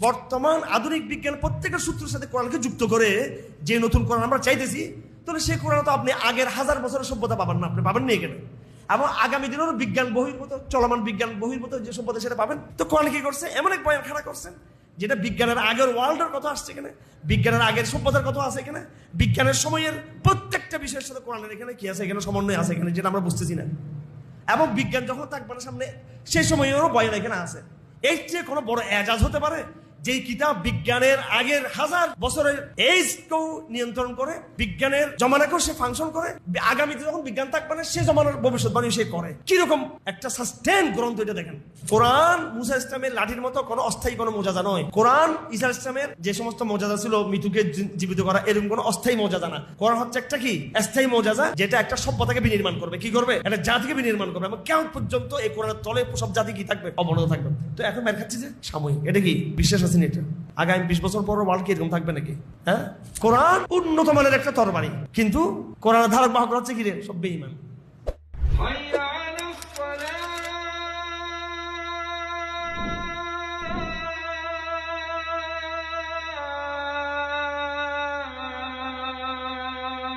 বর্তমান আধুনিক বিজ্ঞান প্রত্যেকের সূত্রের সাথে কোরআনকে যুক্ত করে যে নতুন কোরআন আমরা চাইতেছি, তাহলে সেই কোরআন তো আপনি আগের 1000 বছরের সভ্যতা পাবেন না, আপনি পাবেন না এখানে। এবং আগামী দিনেরও বিজ্ঞান বহির্ভূত, চলমান বিজ্ঞান বহির্ভূত যে সভ্যতা সেটা পাবেন। তো কোরআন কি করছে? এমন এক বয়ান খাড়া করছেন যেটা বিজ্ঞানের আগের ওয়ার্ল্ডের কথা আসছে এখানে, বিজ্ঞানের আগের সভ্যতার কথা আছে এখানে, বিজ্ঞানের সময়ের প্রত্যেকটা বিষয়ের সাথে কোরআনের এখানে কি আছে, এখানে সমন্বয় আছে এখানে, যেটা আমরা বুঝতেছি না। এবং বিজ্ঞান যখন থাকবে না সামনে, সেই সময়েরও বয়ান এখানে আছে। এর চেয়ে কোনো বড় এজাজ হতে পারে যেই কিতাব বিজ্ঞানের আগের 1000 বছরের এইজকেও নিয়ন্ত্রণ করে, বিজ্ঞানের জমানাকেও সে ফাংশন করে, আগামীতে যখন বিজ্ঞান থাকবে না সে জমানার ভবিষ্যৎবাণী সে করে। কিরকম একটা সাস্টেন গ্রন্থ এটা দেখেন। কোরআন মুসা ইসলামের লাঠির মতো কোনো অস্থায়ী কোনো মোজাজা নয়। কোরআন ঈসা ইসলামের যে সমস্ত মোজাজা ছিল, মৃত্যুকে জীবিত করা, এরকম কোনো অস্থায়ী মোজাজা না। কোরআন হচ্ছে একটা কি স্থায়ী মোজাজা, যেটা একটা সভ্যতাকে বিনির্মাণ করবে। কি করবে? একটা জাতিকে বিনির্মাণ করবে। এবং কেমন পর্যন্ত এই কোরআনের তলে সব জাতি কি থাকবে? অবনত থাকবে। তো এখন মের খাচ্ছি যে সাময়িক, এটা কি বিশ্বাস আছে? এটা আগামী 20 বছর পর ওয়ার্ল্ড কি এরকম থাকবে নাকি? হ্যাঁ, কোরআন উন্নত মানের একটা তরবারি, কিন্তু কোরআনের ধারক বাহক হচ্ছে কি রে? সব বেঈমান।